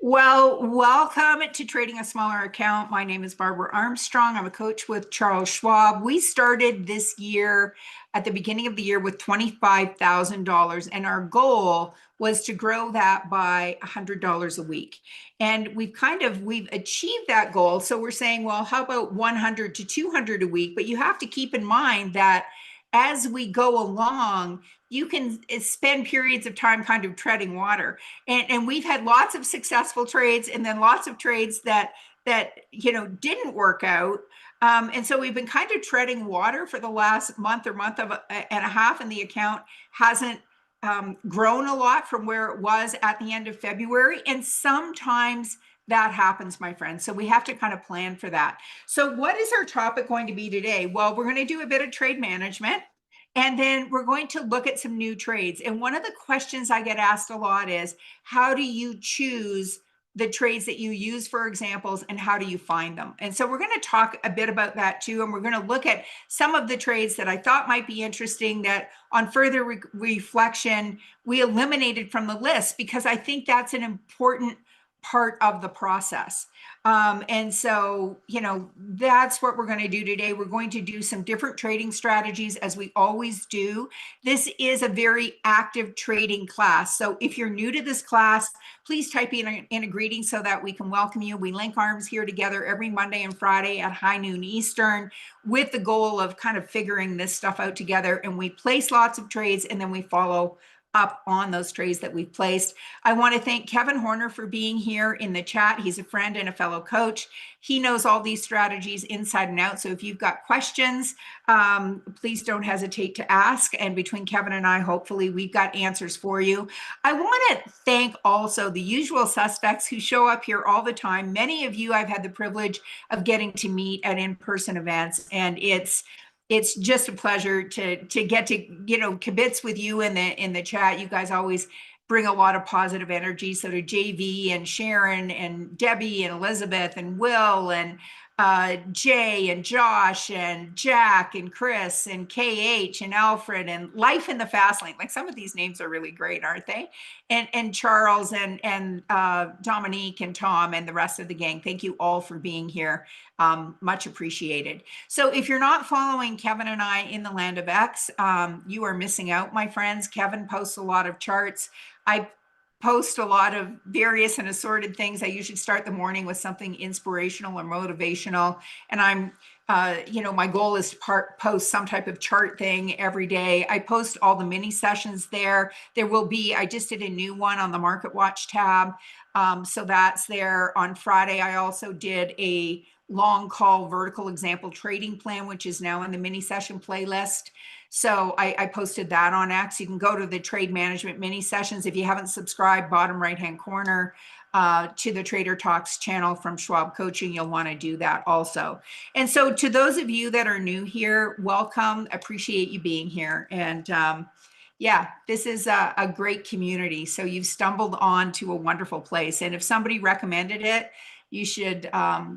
Well, welcome to Trading a Smaller Account. My name is Barbara Armstrong. I'm a coach with Charles Schwab. We started this year at the beginning of the year with $25,000, and our goal was to grow that by $100 a week. And we've achieved that goal. So we're saying, well, how about 100 to 200 a week? But you have to keep in mind that as we go along, you can spend periods of time kind of treading water. And we've had lots of successful trades and then lots of trades that didn't work out. And so we've been kind of treading water for the last month or month and a half, and the account hasn't grown a lot from where it was at the end of February. And sometimes that happens, my friends. So we have to kind of plan for that. So what is our topic going to be today? Well, we're going to do a bit of trade management. And then we're going to look at some new trades. And one of the questions I get asked a lot is, how do you choose the trades that you use for examples, and how do you find them? And so we're going to talk a bit about that too. And we're going to look at some of the trades that I thought might be interesting that on further reflection, we eliminated from the list, because I think that's an important part of the process. And so, that's what we're going to do today. We're going to do some different trading strategies, as we always do. This is a very active trading class. So if you're new to this class, please type in a greeting so that we can welcome you. We link arms here together every Monday and Friday at high noon Eastern, with the goal of kind of figuring this stuff out together. And we place lots of trades, and then we follow up on those trades that we've placed. I want to thank Kevin Horner for being here in the chat. He's a friend and a fellow coach. He knows all these strategies inside and out. So if you've got questions, please don't hesitate to ask. And between Kevin and I, hopefully we've got answers for you. I want to thank also the usual suspects who show up here all the time. Many of you I've had the privilege of getting to meet at in-person events, and it's just a pleasure to get to kibitz with you in the chat. You guys always bring a lot of positive energy. So to JV and Sharon and Debbie and Elizabeth and Will and Jay and Josh and Jack and Chris and KH and Alfred and Life in the Fast Lane. Like, some of these names are really great, aren't they? And Charles and Dominique and Tom and the rest of the gang. Thank you all for being here. Much appreciated. So if you're not following Kevin and I in the land of X, you are missing out, my friends. Kevin posts a lot of charts. I post a lot of various and assorted things. I usually start the morning with something inspirational or motivational. And I'm, my goal is to post some type of chart thing every day. I post all the mini sessions there. I just did a new one on the Market Watch tab. So that's there. On Friday, I also did a long call vertical example trading plan, which is now in the mini session playlist. So I posted that on X. You can go to the trade management mini sessions. If you haven't subscribed, bottom right-hand corner to the Trader Talks channel from Schwab Coaching, you'll want to do that also. And so to those of you that are new here, welcome. Appreciate you being here. And yeah, this is a great community. So you've stumbled on to a wonderful place. And if somebody recommended it, you should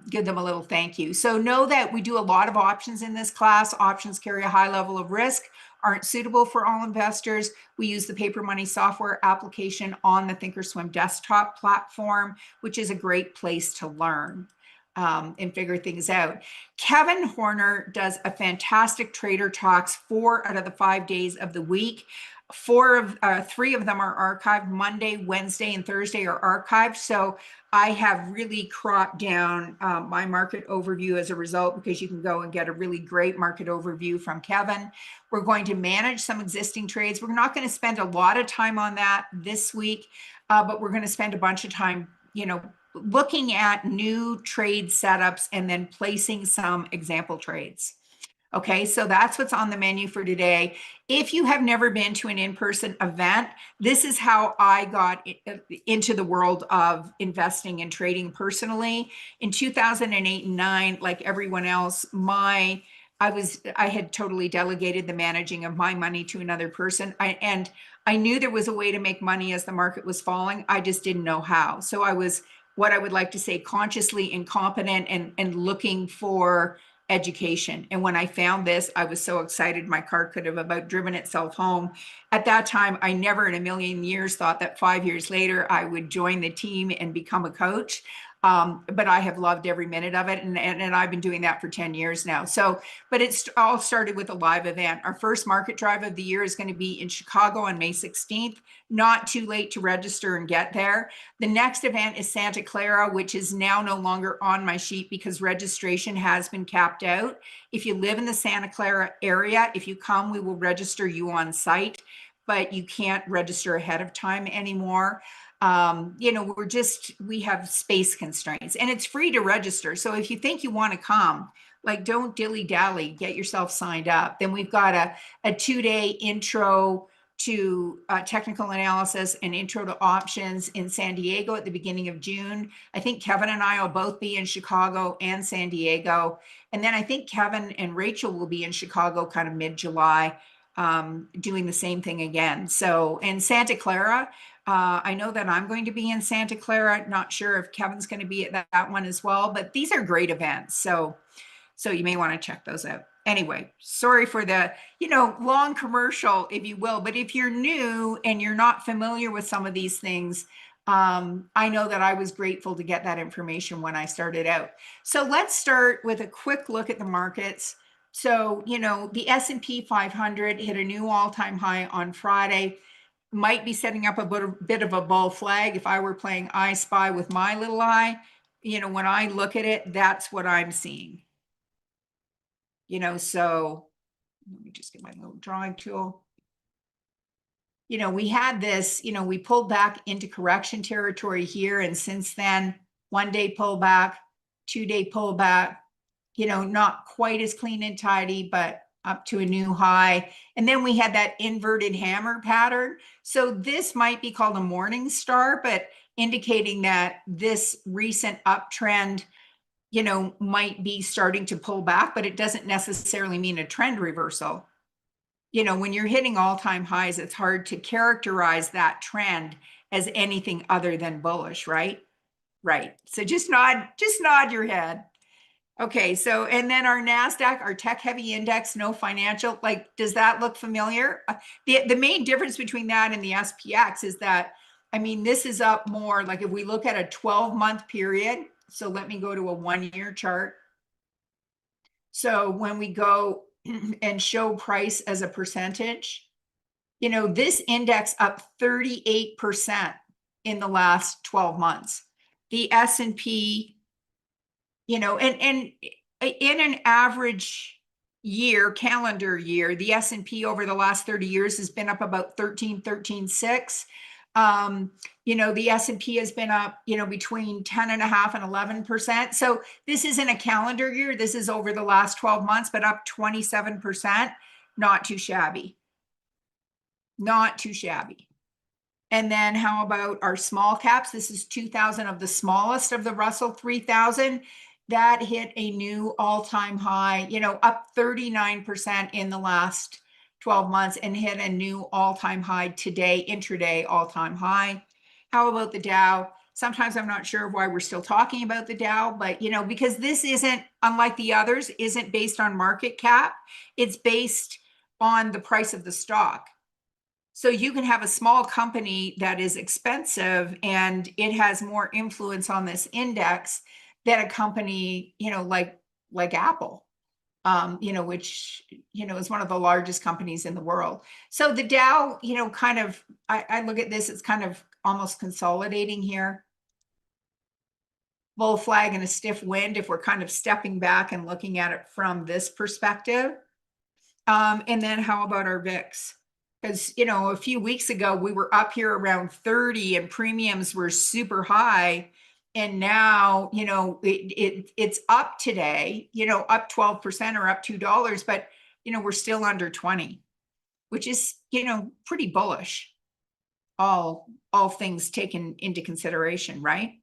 give them a little thank you. So know that we do a lot of options in this class. Options carry a high level of risk, aren't suitable for all investors. We use the paper money software application on the thinkorswim desktop platform, which is a great place to learn and figure things out. Kevin Horner does a fantastic Trader Talks 4 out of the 5 days of the week. 3 of them are archived. Monday, Wednesday, and Thursday are archived. So I have really cropped down my market overview as a result, because you can go and get a really great market overview from Kevin. We're going to manage some existing trades. We're not going to spend a lot of time on that this week, but we're going to spend a bunch of time, looking at new trade setups and then placing some example trades. Okay, so that's what's on the menu for today. If you have never been to an in-person event, this is how I got into the world of investing and trading personally. In 2008 and 9, like everyone else, I had totally delegated the managing of my money to another person. And I knew there was a way to make money as the market was falling. I just didn't know how. So I was, what I would like to say, consciously incompetent and looking for education. And when I found this, I was so excited. My car could have about driven itself home. At that time, I never in a million years thought that 5 years later I would join the team and become a coach. But I have loved every minute of it. And I've been doing that for 10 years now. So, but it's all started with a live event. Our first market drive of the year is going to be in Chicago on May 16th. Not too late to register and get there. The next event is Santa Clara, which is now no longer on my sheet because registration has been capped out. If you live in the Santa Clara area, if you come, we will register you on site, but you can't register ahead of time anymore. We have space constraints and it's free to register. So if you think you want to come, like don't dilly dally, get yourself signed up. Then we've got a 2-day intro to technical analysis and intro to options in San Diego at the beginning of June. I think Kevin and I will both be in Chicago and San Diego. And then I think Kevin and Rachel will be in Chicago kind of mid-July, doing the same thing again. So in Santa Clara, I know that I'm going to be in Santa Clara. Not sure if Kevin's going to be at that one as well, but these are great events. So you may want to check those out. Anyway, sorry for the, long commercial, if you will, but if you're new and you're not familiar with some of these things, I know that I was grateful to get that information when I started out. So let's start with a quick look at the markets. So, the S&P 500 hit a new all-time high on Friday. Might be setting up a bit of a bull flag. If I were playing I Spy with my little eye, when I look at it, that's what I'm seeing. So let me just get my little drawing tool. We had this, we pulled back into correction territory here. And since then, 1-day pullback, 2-day pullback, not quite as clean and tidy, but up to a new high. And then we had that inverted hammer pattern. So this might be called a morning star, but indicating that this recent uptrend might be starting to pull back, but it doesn't necessarily mean a trend reversal. When you're hitting all-time highs, it's hard to characterize that trend as anything other than bullish, right? Right. So just nod your head. Okay. So, and then our NASDAQ, our tech heavy index, no financial, does that look familiar? The main difference between that and the SPX is that, this is up more, like if we look at a 12-month period. So let me go to a 1-year chart. So when we go and show price as a percentage, this index up 38% in the last 12 months. The S&P, and in an average year, calendar year, the S&P over the last 30 years has been up about 13.6. The S&P has been up, between 10.5 and 11%. So this isn't a calendar year. This is over the last 12 months, but up 27%. Not too shabby. Not too shabby. And then how about our small caps? This is 2,000 of the smallest of the Russell 3000. That hit a new all-time high, up 39% in the last 12 months and hit a new all-time high today, intraday all-time high. How about the Dow? Sometimes I'm not sure why we're still talking about the Dow, but because this isn't, unlike the others, isn't based on market cap. It's based on the price of the stock. So you can have a small company that is expensive and it has more influence on this index than a company, like Apple. Which, is one of the largest companies in the world. So the Dow, I look at this, it's kind of almost consolidating here. Bull flag and a stiff wind if we're kind of stepping back and looking at it from this perspective. And then how about our VIX? Because, a few weeks ago, we were up here around 30 and premiums were super high. And now, it's up today, up 12% or up $2, but, we're still under 20, which is, pretty bullish. All things taken into consideration, right?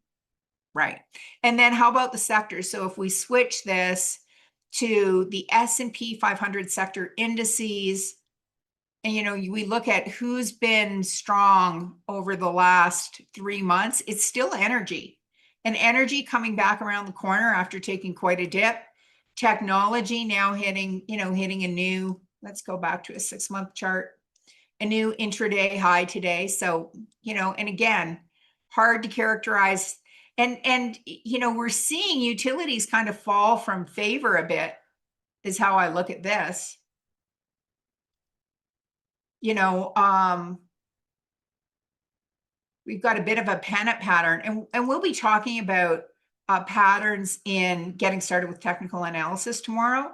Right. And then how about the sectors? So if we switch this to the S&P 500 sector indices, and, we look at who's been strong over the last 3 months, it's still energy. And energy coming back around the corner after taking quite a dip. Technology now hitting, hitting a new, let's go back to a 6-month chart, a new intraday high today. So, and again, hard to characterize. And we're seeing utilities kind of fall from favor a bit, is how I look at this. We've got a bit of a panic pattern, and we'll be talking about patterns in getting started with technical analysis tomorrow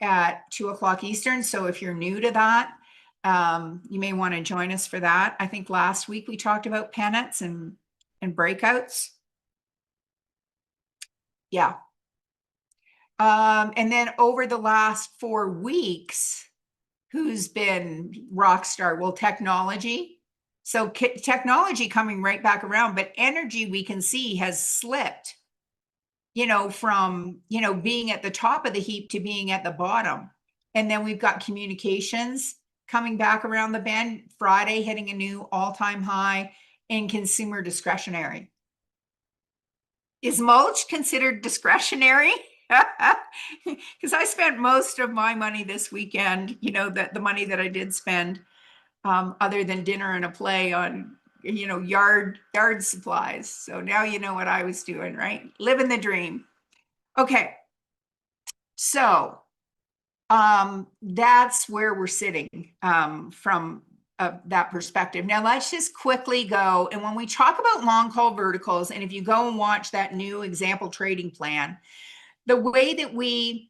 at 2:00 Eastern. So if you're new to that, you may want to join us for that. I think last week we talked about pennants and breakouts. Yeah. And then over the last 4 weeks, who's been rock star? Well, technology. So technology coming right back around, but energy we can see has slipped, from, being at the top of the heap to being at the bottom. And then we've got communications coming back around the bend, Friday hitting a new all-time high in consumer discretionary. Is mulch considered discretionary? Because I spent most of my money this weekend, the money that I did spend, other than dinner and a play, on, yard supplies. So now you know what I was doing, right? Living the dream. Okay. So that's where we're sitting from that perspective. Now let's just quickly go. And when we talk about long call verticals, and if you go and watch that new example trading plan, the way that we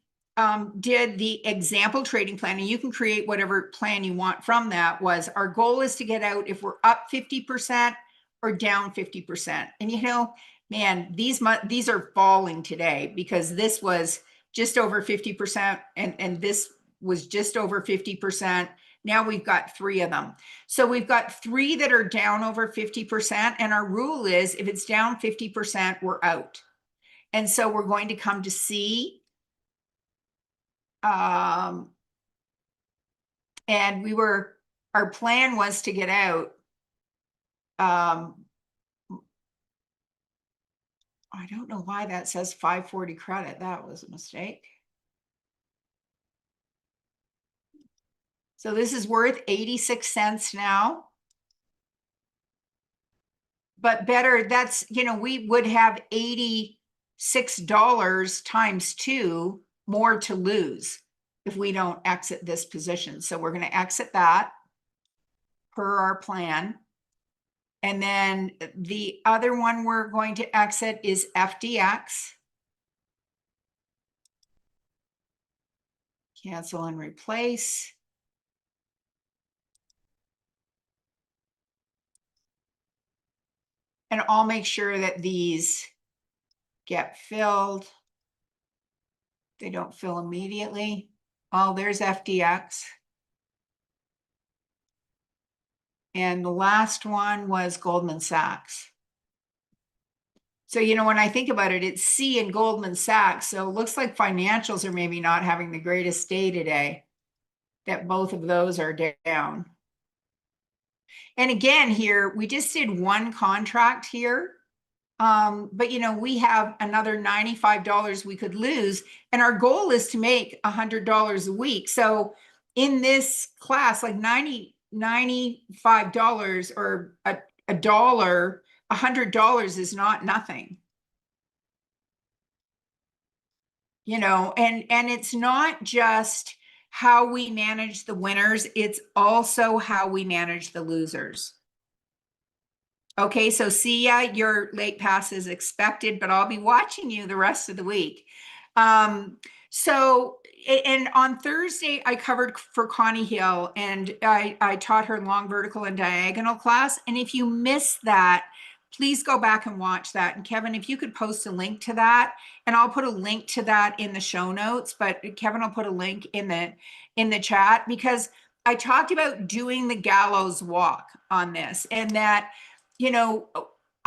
did the example trading plan, and you can create whatever plan you want from that, was our goal is to get out if we're up 50% or down 50%. And man, these are falling today, because this was just over 50% and this was just over 50%. Now we've got 3 of them. So we've got 3 that are down over 50%. And our rule is if it's down 50%, we're out. And so we're going to come to C. And our plan was to get out. I don't know why that says 540 credit. That was a mistake. So this is worth 86 cents now. But better, that's, we would have $86 times 2 more to lose if we don't exit this position. So we're going to exit that per our plan. And then the other one we're going to exit is FDX. Cancel and replace. And I'll make sure that these get filled. They don't fill immediately. Oh, there's FDX. And the last one was Goldman Sachs. So, when I think about it, it's C and Goldman Sachs. So it looks like financials are maybe not having the greatest day today, that both of those are down. And again, here, we just did one contract here. But we have another $95 we could lose, and our goal is to make $100 a week. So in this class, like $95 or a dollar, $100 is not nothing. And it's not just how we manage the winners, it's also how we manage the losers. Okay, so see ya, your late pass is expected, but I'll be watching you the rest of the week. So, and on Thursday, I covered for Connie Hill, and I taught her long vertical and diagonal class. And if you missed that, please go back and watch that. And Kevin, if you could post a link to that, and I'll put a link to that in the show notes, but Kevin will put a link in the chat, because I talked about doing the gallows walk on this, and that,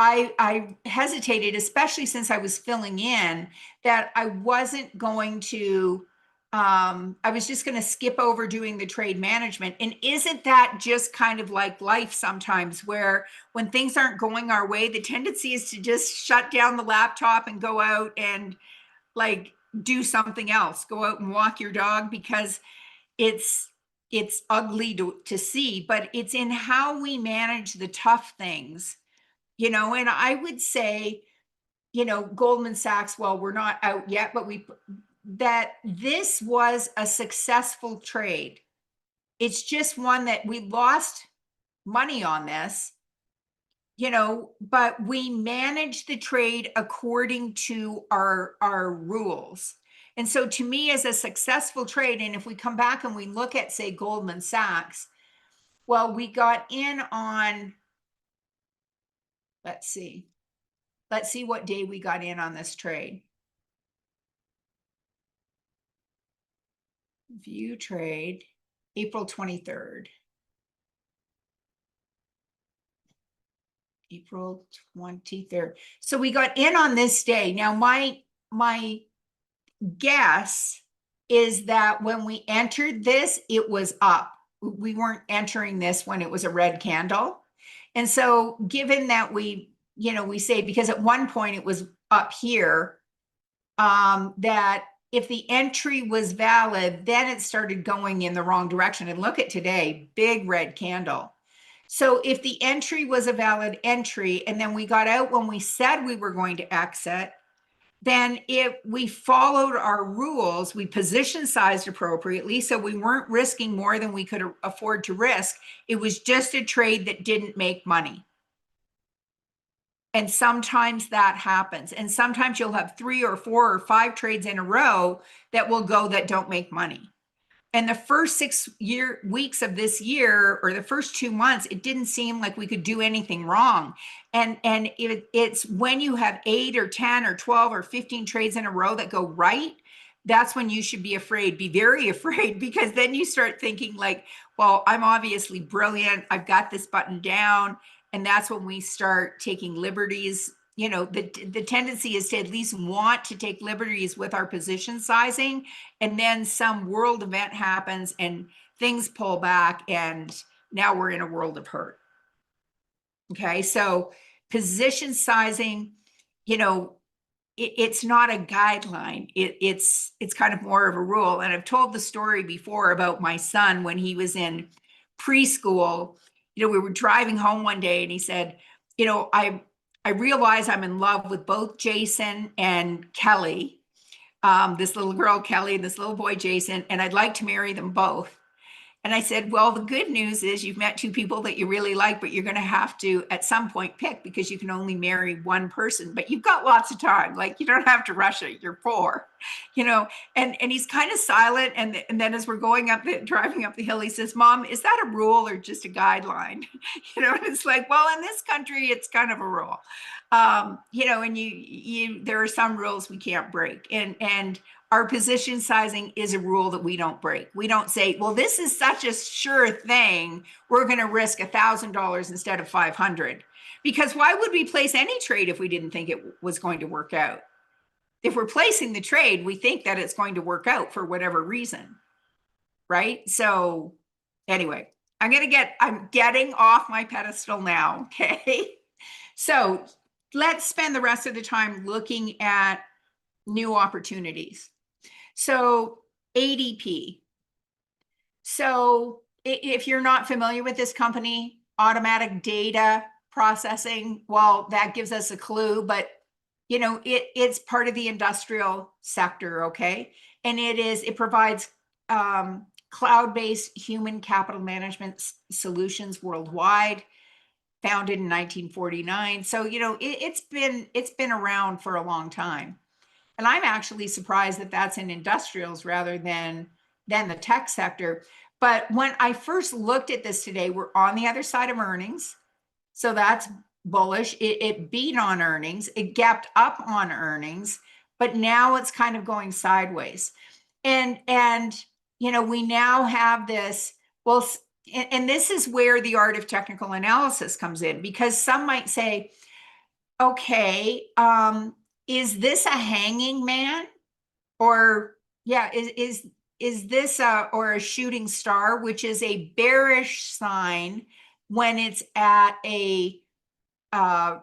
I hesitated, especially since I was filling in, that I wasn't going to, I was just going to skip over doing the trade management. And isn't that just kind of like life sometimes, where when things aren't going our way, the tendency is to just shut down the laptop and go out and like do something else, go out and walk your dog, because it's ugly to see, but it's in how we manage the tough things, and I would say, Goldman Sachs, well, we're not out yet, but that this was a successful trade. It's just one that we lost money on this, but we managed the trade according to our rules. And so to me, as a successful trade, and if we come back and we look at, say, Goldman Sachs, well, we got in on, let's see what day we got in on this trade. View trade, April 23rd. April 23rd. So we got in on this day. Now, my guess is that when we entered this, it was up. We weren't entering this when it was a red candle. And so given that we say, because at one point it was up here, that if the entry was valid, then it started going in the wrong direction. And look at today, big red candle. So if the entry was a valid entry, and then we got out when we said we were going to exit, then if we followed our rules, we position sized appropriately, so we weren't risking more than we could afford to risk. It was just a trade that didn't make money. And sometimes that happens. And sometimes you'll have 3 or 4 or 5 trades in a row that will go that don't make money. And the first 6 weeks of this year, or the first 2 months, it didn't seem like we could do anything wrong. And it's when you have 8 or 10 or 12 or 15 trades in a row that go right, that's when you should be afraid, be very afraid, because then you start thinking like, well, I'm obviously brilliant, I've got this button down. And that's when we start taking liberties. The tendency is to at least want to take liberties with our position sizing, and then some world event happens and things pull back, and now we're in a world of hurt. Okay, so position sizing, it's not a guideline. It's kind of more of a rule. And I've told the story before about my son when he was in preschool. We were driving home one day and he said, I realize I'm in love with both Jason and Kelly, this little girl, Kelly, and this little boy, Jason, and I'd like to marry them both. And I said, well, the good news is you've met 2 people that you really like, but you're going to have to at some point pick, because you can only marry one person, but you've got lots of time. Like, you don't have to rush it. You're 4, and he's kind of silent. And then as we're driving up the hill, he says, Mom, is that a rule or just a guideline? And it's like, well, in this country, it's kind of a rule. And there are some rules we can't break. And our position sizing is a rule that we don't break. We don't say, well, this is such a sure thing, we're going to risk $1,000 instead of 500. Because why would we place any trade if we didn't think it was going to work out? If we're placing the trade, we think that it's going to work out for whatever reason, right? So anyway, I'm getting off my pedestal now, okay? So let's spend the rest of the time looking at new opportunities. So ADP. So if you're not familiar with this company, automatic data processing, well, that gives us a clue, but it's part of the industrial sector, okay? And it provides cloud-based human capital management solutions worldwide, founded in 1949. So, it's been around for a long time. And I'm actually surprised that that's in industrials rather than the tech sector. But when I first looked at this today, we're on the other side of earnings. So that's bullish. It beat on earnings. It gapped up on earnings, but now it's kind of going sideways. And we now have this, well, and this is where the art of technical analysis comes in, because some might say, okay, is this a hanging man? Or is this or a shooting star, which is a bearish sign when it's at a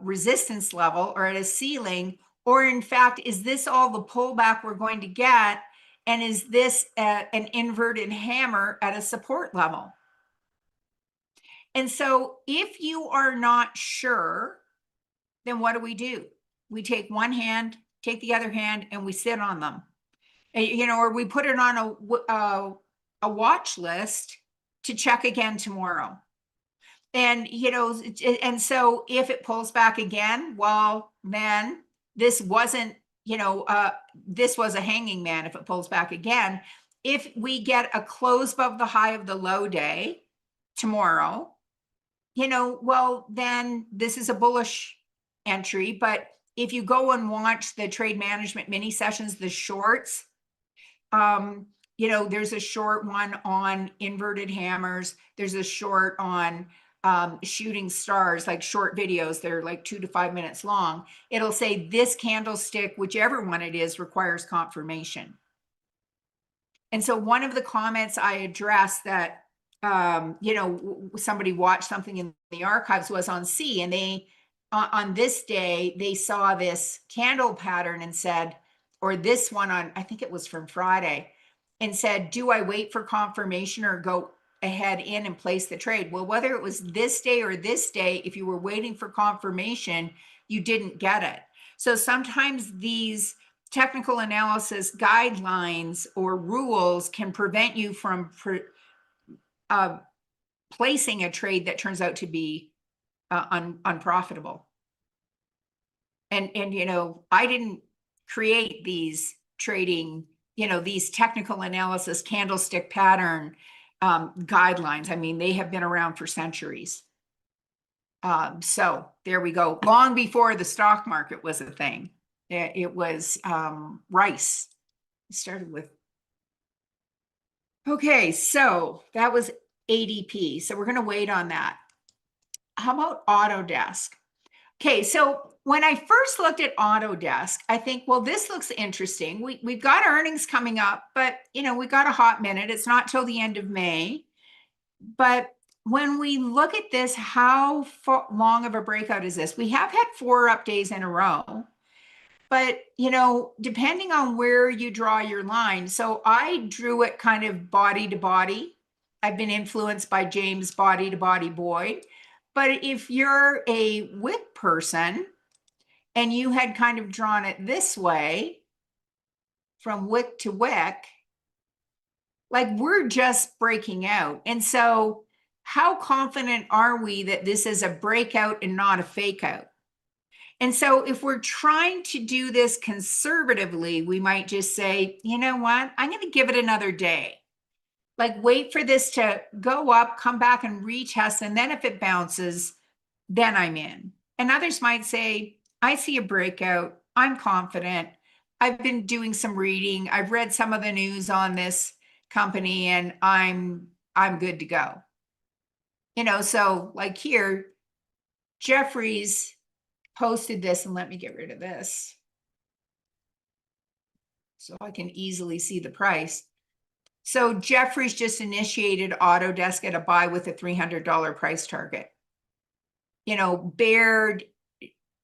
resistance level or at a ceiling, Or in fact, is this all the pullback we're going to get? And is this an inverted hammer at a support level? And so if you are not sure, then what do? We take one hand, take the other hand, and we sit on them. Or we put it on a watch list to check again tomorrow. And, and so if it pulls back again, well, then this wasn't, this was a hanging man if it pulls back again. If we get a close above the high of the low day tomorrow, well, then this is a bullish entry. But if you go and watch the trade management mini sessions, the shorts, there's a short one on inverted hammers. There's a short on shooting stars, like short videos. They're like 2 to 5 minutes long. It'll say this candlestick, whichever one it is, requires confirmation. And so one of the comments I addressed that, somebody watched something in the archives was on C, and they, on this day, they saw this candle pattern and said, or this one on, I think it was from Friday, and said, do I wait for confirmation or go ahead in and place the trade? Well, whether it was this day or this day, if you were waiting for confirmation, you didn't get it. So sometimes these technical analysis guidelines or rules can prevent you from placing a trade that turns out to be unprofitable. And I didn't create these trading, these technical analysis candlestick pattern guidelines. I mean, they have been around for centuries. So there we go. Long before the stock market was a thing, it was rice. It started with. Okay, so that was ADP. So we're going to wait on that. How about Autodesk? Okay, so when I first looked at Autodesk, I think, well, this looks interesting. We've got earnings coming up, but we got a hot minute. It's not till the end of May. But when we look at this, how long of a breakout is this? We have had 4 up days in a row, but depending on where you draw your line. So I drew it kind of body to body. I've been influenced by James Body to Body Boyd. But if you're a wick person and you had kind of drawn it this way from wick to wick, like we're just breaking out. And so how confident are we that this is a breakout and not a fake out? And so if we're trying to do this conservatively, we might just say, you know what, I'm going to give it another day. Like wait for this to go up, come back and retest. And then if it bounces, then I'm in. And others might say, I see a breakout. I'm confident. I've been doing some reading. I've read some of the news on this company and I'm good to go. So like here, Jeffries posted this, and let me get rid of this so I can easily see the price. So Jeffries just initiated Autodesk at a buy with a $300 price target. Baird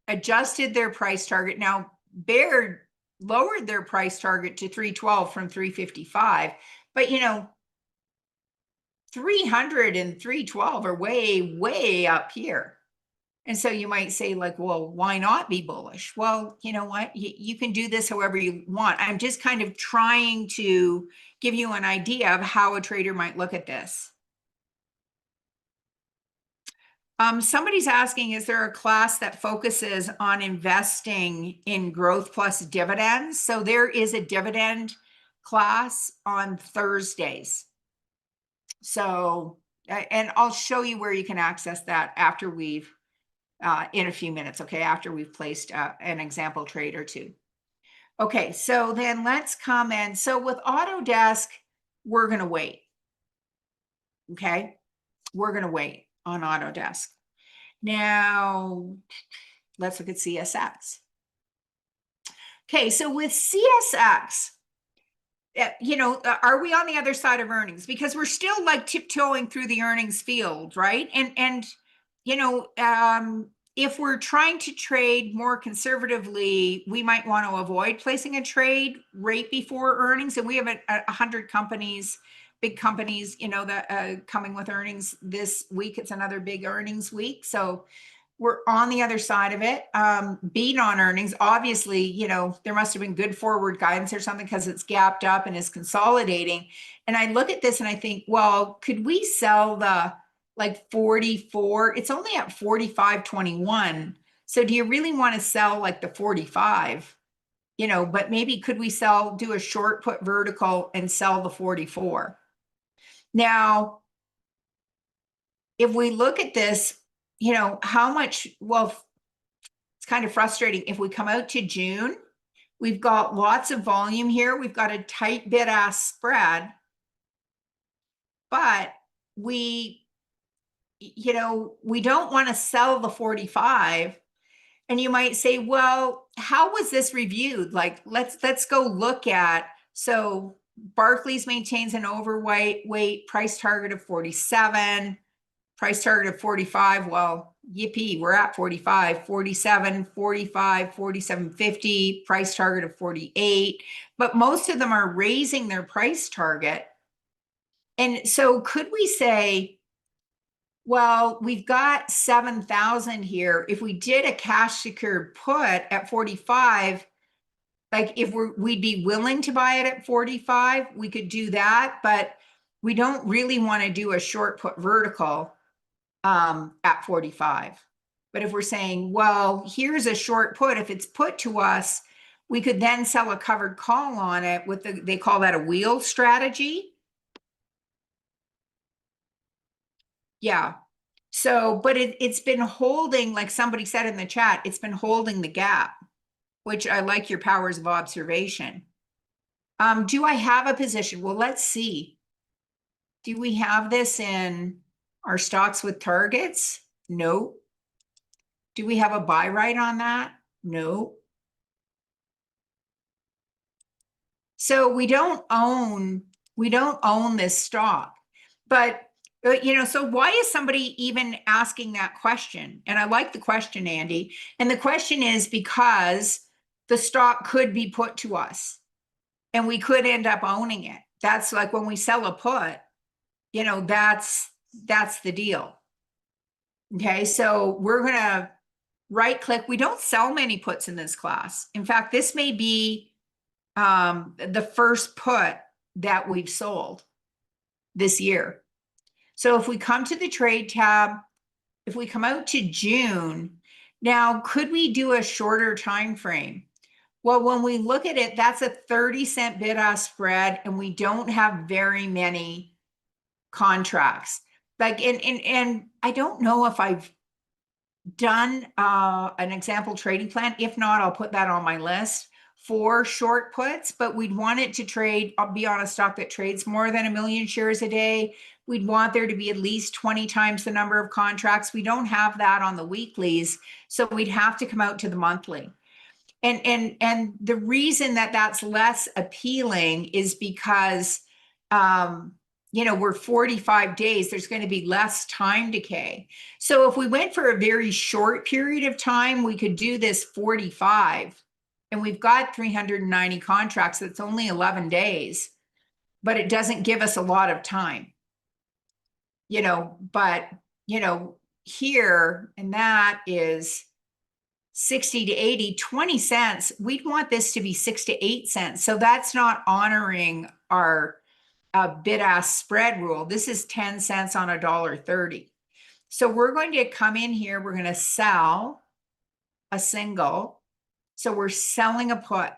adjusted their price target. Now, Baird lowered their price target to 312 from 355, but 300 and 312 are way, way up here. And so you might say like, well, why not be bullish? Well, you know what? You can do this however you want. I'm just kind of trying to give you an idea of how a trader might look at this. Somebody's asking, is there a class that focuses on investing in growth plus dividends? So there is a dividend class on Thursdays. So, and I'll show you where you can access that after we've, in a few minutes, okay, after we've placed an example trade or two. Okay, so then let's come in. So with Autodesk, we're going to wait. Okay, we're going to wait on Autodesk. Now, let's look at CSX. Okay, so with CSX, are we on the other side of earnings? Because we're still like tiptoeing through the earnings field, right? And if we're trying to trade more conservatively, we might want to avoid placing a trade right before earnings. And we have 100 companies, big companies, that coming with earnings this week. It's another big earnings week. So we're on the other side of it. Beat on earnings, obviously, there must have been good forward guidance or something because it's gapped up and is consolidating. And I look at this and I think, well, could we sell the like 44? It's only at 45.21. So do you really want to sell like the 45? But maybe could we do a short put vertical and sell the 44? Now, if we look at this, how much, well, it's kind of frustrating. If we come out to June, we've got lots of volume here. We've got a tight bid-ask spread, but we don't want to sell the 45. And you might say, well, how was this reviewed? Like, let's go look at, so Barclays maintains an overweight price target of 47. Price target of 45. Well, yippee, we're at 45, 47, 45, 47.50, price target of 48. But most of them are raising their price target. And so could we say, well, we've got 7,000 here. If we did a cash secured put at 45, like if we'd be willing to buy it at 45, we could do that, but we don't really want to do a short put vertical at 45. But if we're saying, well, here's a short put, if it's put to us, we could then sell a covered call on it with they call that a wheel strategy. Yeah. So, but it's been holding, like somebody said in the chat, it's been holding the gap, which I like your powers of observation. Do I have a position? Well, let's see. Do we have this in our stocks with targets? No. Do we have a buy right on that? No. So we don't own this stock. But so why is somebody even asking that question? And I like the question, Andy. And the question is because the stock could be put to us and we could end up owning it. That's like when we sell a put, that's the deal. Okay, so we're going to right click. We don't sell many puts in this class. In fact, this may be the first put that we've sold this year. So if we come to the trade tab, if we come out to June, now could we do a shorter time frame? Well, when we look at it, that's a 30-cent bid-ask spread, and we don't have very many contracts. Like, and I don't know if I've done an example trading plan. If not, I'll put that on my list for short puts, but we'd want it to be on a stock that trades more than 1 million shares a day. We'd want there to be at least 20 times the number of contracts. We don't have that on the weeklies, so we'd have to come out to the monthly. And the reason that that's less appealing is because we're 45 days, there's going to be less time decay. So if we went for a very short period of time, we could do this 45, and we've got 390 contracts. That's only 11 days, but it doesn't give us a lot of time, but here, and that is 60 to 80, 20 cents. We'd want this to be 6 to 8 cents. So that's not honoring our bid-ask spread rule. This is 10 cents on $1.30. So we're going to come in here. We're going to sell a single. So we're selling a put.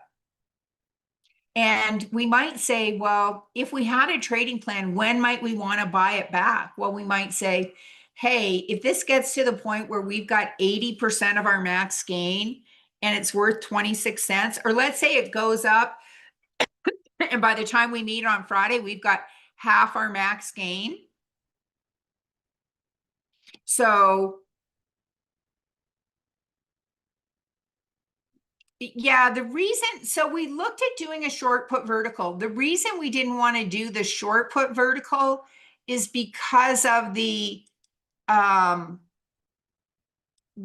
And we might say, well, if we had a trading plan, when might we want to buy it back? Well, we might say, hey, if this gets to the point where we've got 80% of our max gain and it's worth 26 cents, or let's say it goes up and by the time we meet on Friday, we've got half our max gain. So yeah, so we looked at doing a short put vertical. The reason we didn't want to do the short put vertical is because of the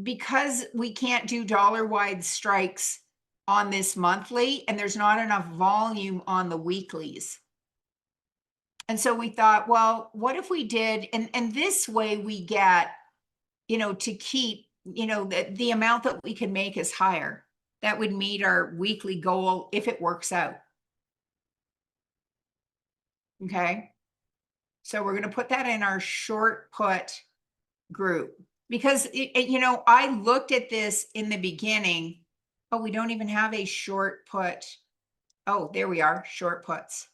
because we can't do dollar wide strikes on this monthly, and there's not enough volume on the weeklies. And so we thought, well, what if we did, and this way we get, to keep, the amount that we can make is higher. That would meet our weekly goal if it works out. Okay. So we're going to put that in our short put group because, I looked at this in the beginning. Oh, we don't even have a short put. Oh, there we are, short puts.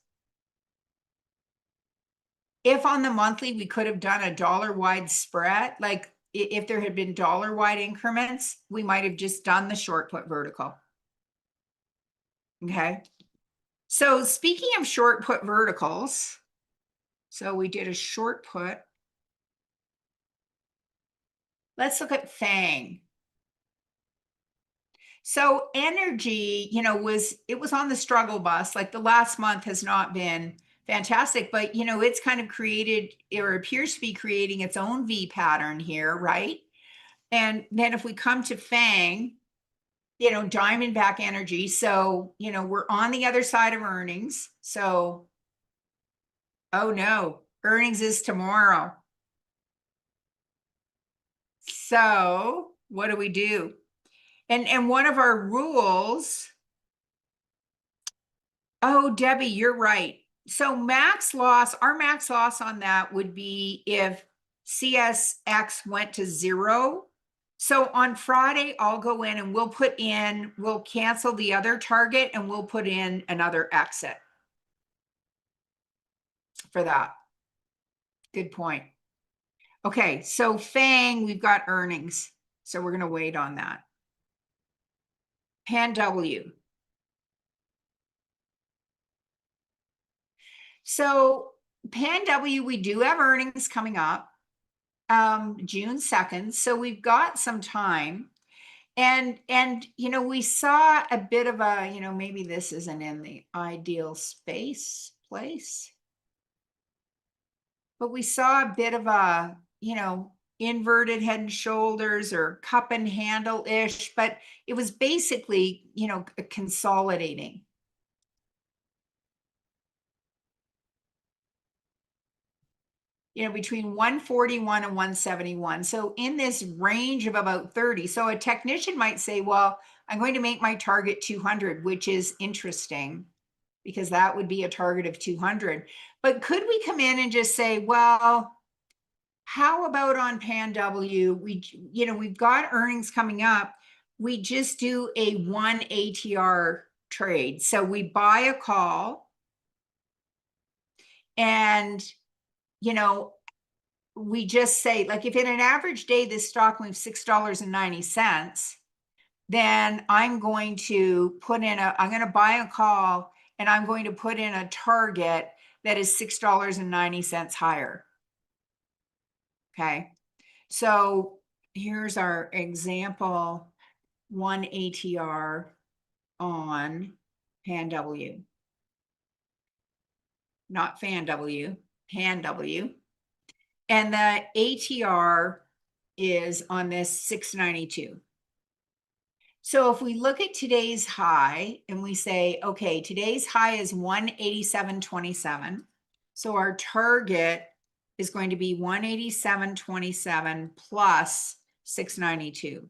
If on the monthly we could have done a dollar wide spread, like if there had been dollar wide increments, we might have just done the short put vertical. Okay. So speaking of short put verticals, so we did a short put. Let's look at FANG. So energy, it was on the struggle bus. Like the last month has not been fantastic, but it's kind of created or appears to be creating its own V pattern here, right? And then if we come to FANG, Diamondback energy. So, we're on the other side of earnings. So, oh no, earnings is tomorrow. So what do we do? And one of our rules, oh, Debbie, you're right. So our max loss on that would be if CSX went to 0. So on Friday, I'll go in and we'll cancel the other target and we'll put in another exit for that. Good point. Okay, so FANG, we've got earnings. So we're going to wait on that. PANW. So PANW, we do have earnings coming up June 2nd. So we've got some time. And we saw a bit of a, maybe this isn't in the ideal place, but we saw a bit of a, inverted head and shoulders or cup and handle-ish, but it was basically, consolidating. Between 141 and 171. So in this range of about 30. So a technician might say, well, I'm going to make my target 200, which is interesting because that would be a target of 200. But could we come in and just say, well, how about on PANW? We've got earnings coming up. We just do a 1 ATR trade. So we buy a call and, we just say, like, if in an average day this stock moves $6.90, then I'm going to buy a call and I'm going to put in a target that is $6.90 higher. Okay. So here's our example 1 ATR on PANW. Not FANW, PANW. And the ATR is on this 692. So if we look at today's high and we say, okay, today's high is 187.27. So our target is going to be 187.27 plus 692.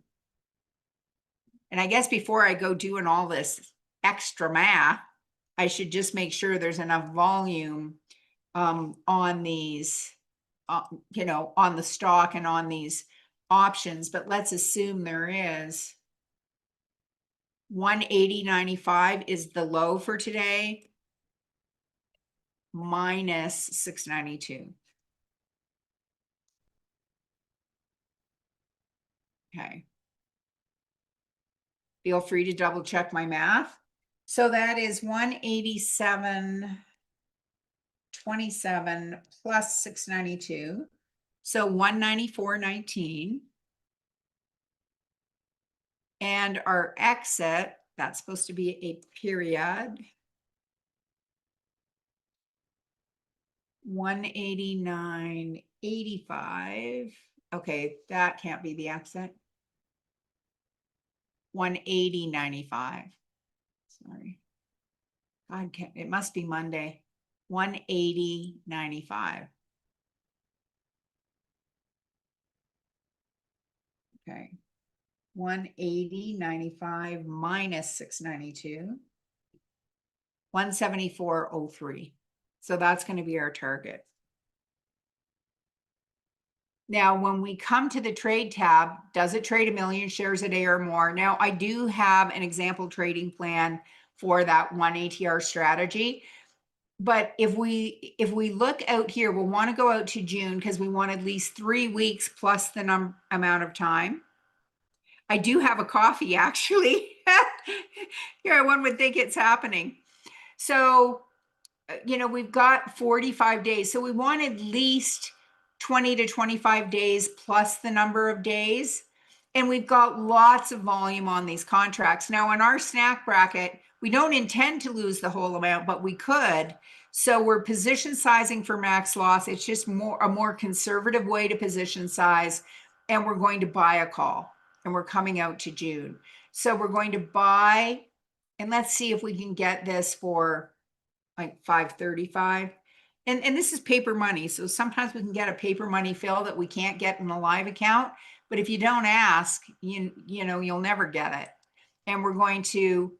And I guess before I go doing all this extra math, I should just make sure there's enough volume on these, on the stock and on these options. But let's assume there is. 180.95 is the low for today, minus 692. Okay. Feel free to double check my math. So that is 187.27 plus 692. So 194.19. And our exit, that's supposed to be a period. 189.85. Okay, that can't be the exit. 180.95. Sorry. God, it must be Monday. 180.95. Okay. 180.95 minus 692. 174.03. So that's going to be our target. Now, when we come to the trade tab, does it trade 1 million shares a day or more? Now, I do have an example trading plan for that one ATR strategy. But if we look out here, we'll want to go out to June because we want at least 3 weeks plus the amount of time. I do have a coffee, actually. Here, one would think it's happening. So, we've got 45 days. So we want at least 20 to 25 days plus the number of days. And we've got lots of volume on these contracts. Now, in our snack bracket, we don't intend to lose the whole amount, but we could. So we're position sizing for max loss. It's just a more conservative way to position size. And we're going to buy a call. And we're coming out to June. So we're going to buy, and let's see if we can get this for like 535. And this is paper money. So sometimes we can get a paper money fill that we can't get in a live account. But if you don't ask, you'll never get it. And we're going to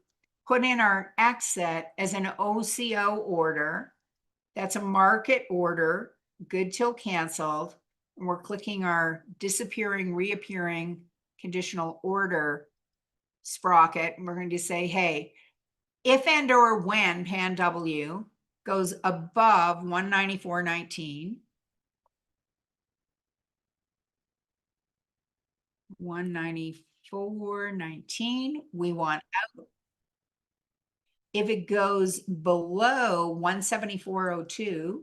put in our exit as an OCO order. That's a market order, good till canceled. And we're clicking our disappearing, reappearing conditional order sprocket. And we're going to say, hey, if and or when PANW goes above 194.19, 194.19, we want out. If it goes below 174.02,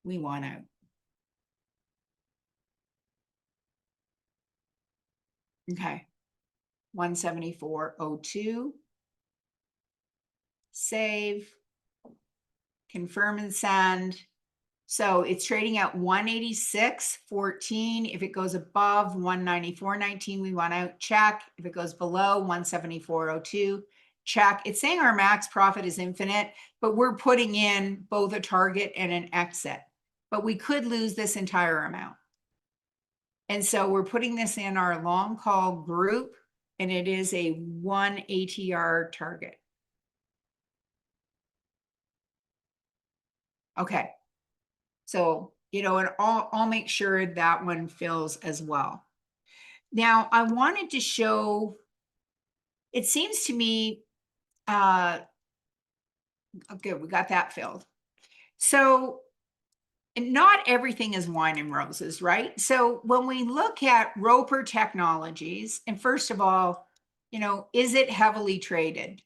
we want out. Okay. 174.02. Save. Confirm and send. So it's trading at 186.14. If it goes above 194.19, we want out, check. If it goes below 174.02, check. It's saying our max profit is infinite, but we're putting in both a target and an exit. But we could lose this entire amount. And so we're putting this in our long call group, and it is a 1 ATR target. Okay. So, and I'll make sure that one fills as well. Now, I wanted to show, it seems to me, okay, we got that filled. So, not everything is wine and roses, right? So when we look at Roper Technologies, and first of all, is it heavily traded?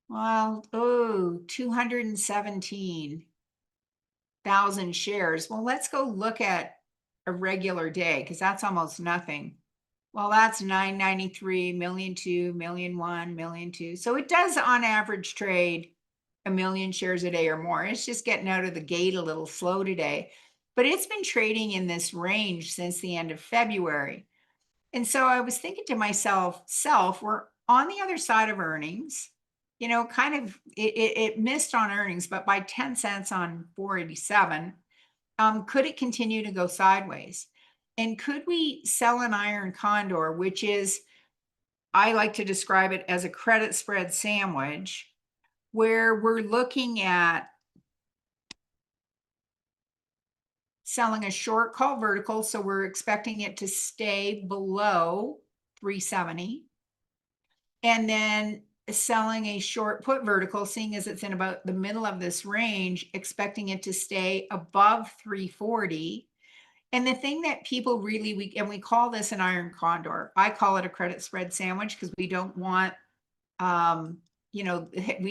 Well, 217,000 shares. Well, let's go look at a regular day because that's almost nothing. Well, that's 993, 1,000,002, 1,000,001, 1,000,002. So it does on average trade 1 million shares a day or more. It's just getting out of the gate a little slow today, but it's been trading in this range since the end of February. And so I was thinking to myself, we're on the other side of earnings, kind of, it missed on earnings, but by 10 cents on 487, could it continue to go sideways? And could we sell an iron condor, which is, I like to describe it as a credit spread sandwich, where we're looking at selling a short call vertical. So we're expecting it to stay below 370. And then selling a short put vertical, seeing as it's in about the middle of this range, expecting it to stay above 340. And the thing that people really, we call this an iron condor. I call it a credit spread sandwich because we don't want, we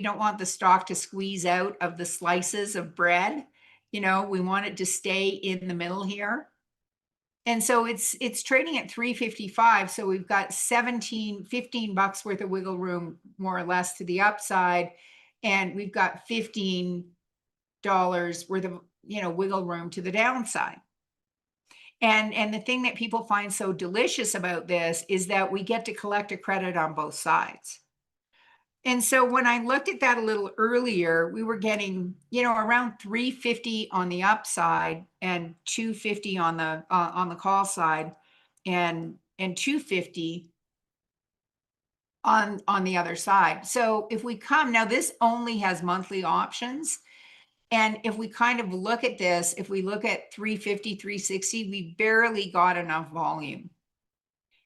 don't want the stock to squeeze out of the slices of bread. We want it to stay in the middle here. And so it's trading at 355. So we've got 15 bucks worth of wiggle room, more or less, to the upside. And we've got $15 worth of, wiggle room to the downside. And the thing that people find so delicious about this is that we get to collect a credit on both sides. And so when I looked at that a little earlier, we were getting, around 350 on the upside and 250 on the call side, and 250 on the other side. So if we come now, this only has monthly options. And if we kind of look at this, if we look at 350, 360, we barely got enough volume.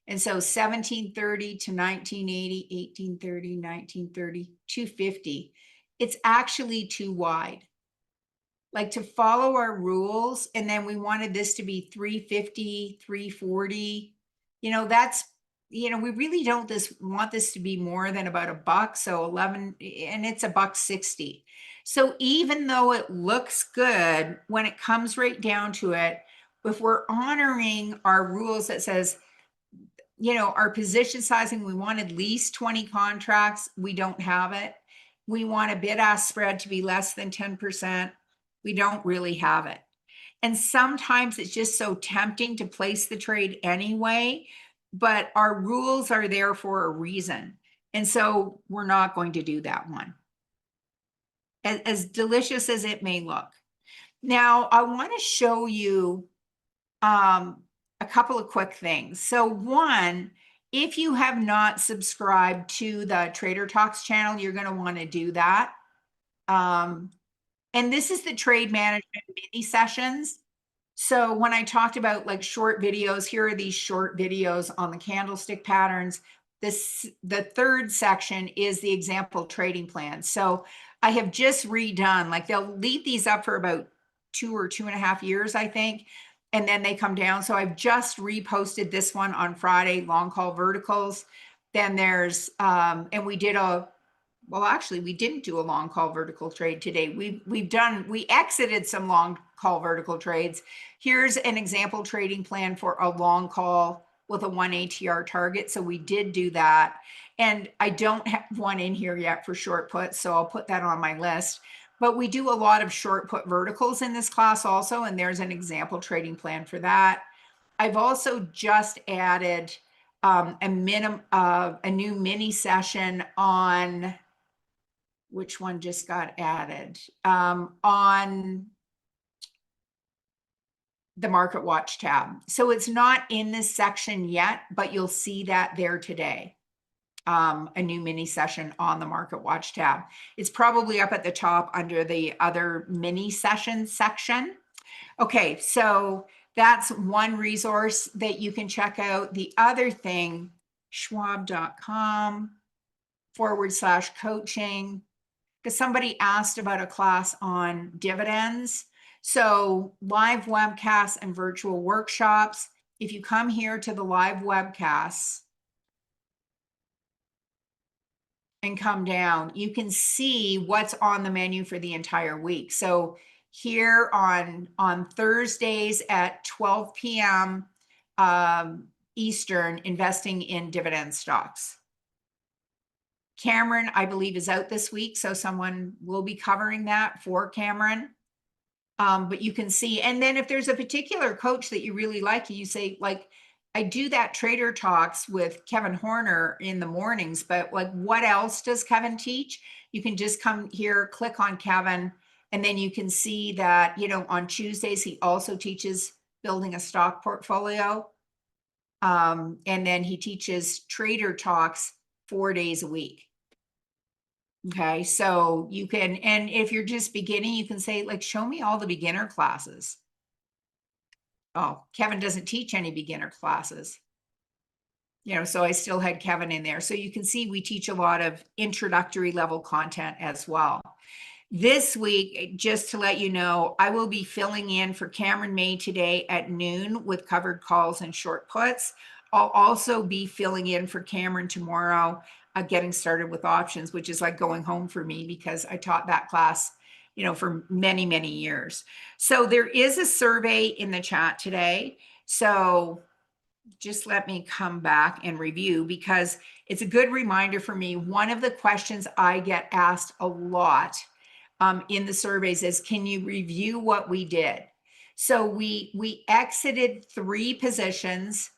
And so 1730 to 1980, 1830, 1930, 250, it's actually too wide. Like, to follow our rules, and then we wanted this to be 350, 340, that's, we really don't want this to be more than about $1. So 11, and it's $1.60. So even though it looks good, when it comes right down to it, if we're honoring our rules that says, our position sizing, we want at least 20 contracts. We don't have it. We want a bid-ask spread to be less than 10%. We don't really have it. And sometimes it's just so tempting to place the trade anyway, but our rules are there for a reason. And so we're not going to do that one. As delicious as it may look. Now, I want to show you a couple of quick things. So one, if you have not subscribed to the Trader Talks channel, you're going to want to do that. And this is the trade management mini sessions. So when I talked about like short videos, here are these short videos on the candlestick patterns. The third section is the example trading plan. So I have just redone, like, they'll leave these up for about 2 or 2.5 years, I think. And then they come down. So I've just reposted this one on Friday, long call verticals. Then there's, and we didn't do a long call vertical trade today. We exited some long call vertical trades. Here's an example trading plan for a long call with a 1 ATR target. So we did do that. And I don't have one in here yet for short put, so I'll put that on my list. But we do a lot of short put verticals in this class also, and there's an example trading plan for that. I've also just added a new mini session on, which one just got added? On the Market Watch tab. So it's not in this section yet, but you'll see that there today. A new mini session on the Market Watch tab. It's probably up at the top under the other mini sessions section. Okay, so that's one resource that you can check out. The other thing, schwab.com/coaching, because somebody asked about a class on dividends. So live webcasts and virtual workshops. If you come here to the live webcasts and come down, you can see what's on the menu for the entire week. So here on Thursdays at 12 p.m. Eastern, investing in dividend stocks. Cameron, I believe, is out this week, so someone will be covering that for Cameron. But you can see, and then if there's a particular coach that you really like, and you say, like, I do that Trader Talks with Kevin Horner in the mornings, but like, what else does Kevin teach? You can just come here, click on Kevin, and then you can see that, on Tuesdays, he also teaches building a stock portfolio. And then he teaches Trader Talks 4 days a week. Okay, so you can, and if you're just beginning, you can say, like, show me all the beginner classes. Oh, Kevin doesn't teach any beginner classes. So I still had Kevin in there. So you can see we teach a lot of introductory level content as well. This week, just to let you know, I will be filling in for Cameron May today at noon with covered calls and short puts. I'll also be filling in for Cameron tomorrow, getting started with options, which is like going home for me because I taught that class, for many, many years. So there is a survey in the chat today. So just let me come back and review, because it's a good reminder for me. One of the questions I get asked a lot in the surveys is, can you review what we did? So we exited 3 positions,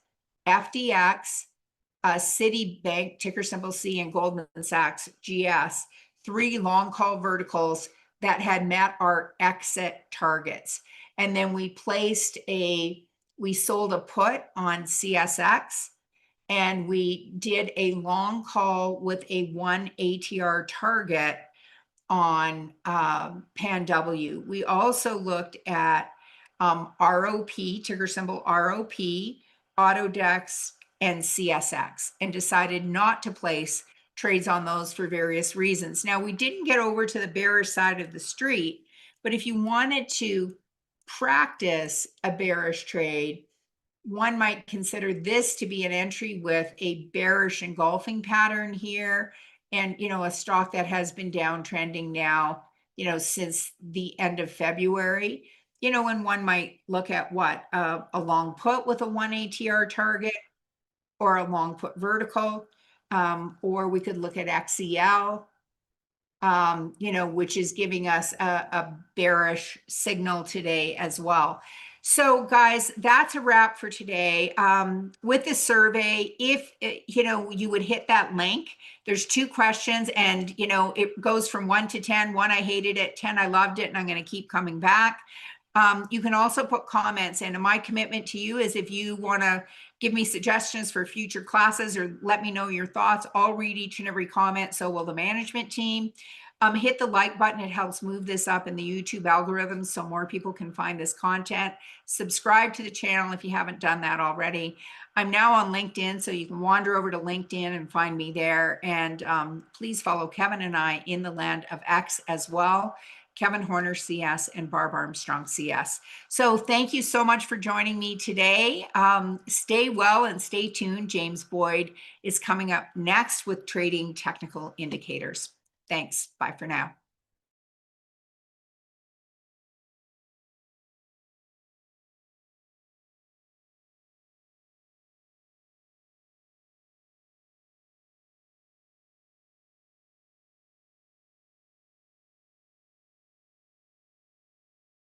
FDX, Citibank, ticker symbol C, and Goldman Sachs, GS, 3 long call verticals that had met our exit targets. And then we sold a put on CSX, and we did a long call with a 1 ATR target on PANW. We also looked at ROP, ticker symbol ROP, Autodex, and CSX, and decided not to place trades on those for various reasons. Now, we didn't get over to the bearish side of the street, but if you wanted to practice a bearish trade, one might consider this to be an entry with a bearish engulfing pattern here, and a stock that has been downtrending now since the end of February. And one might look at what a long put with a 1 ATR target, or a long put vertical, or we could look at XEL, which is giving us a bearish signal today as well. So guys, that's a wrap for today. With the survey, if you would hit that link, there's 2 questions, and it goes from 1 to 10. 1, I hated it. 10, I loved it, and I'm going to keep coming back. You can also put comments, and my commitment to you is, if you want to give me suggestions for future classes or let me know your thoughts, I'll read each and every comment. So will the management team. Hit the like button. It helps move this up in the YouTube algorithm so more people can find this content. Subscribe to the channel if you haven't done that already. I'm now on LinkedIn, so you can wander over to LinkedIn and find me there. And please follow Kevin and I in the land of X as well. Kevin Horner CS and Barb Armstrong CS. So thank you so much for joining me today. Stay well and stay tuned. James Boyd is coming up next with trading technical indicators. Thanks. Bye for now.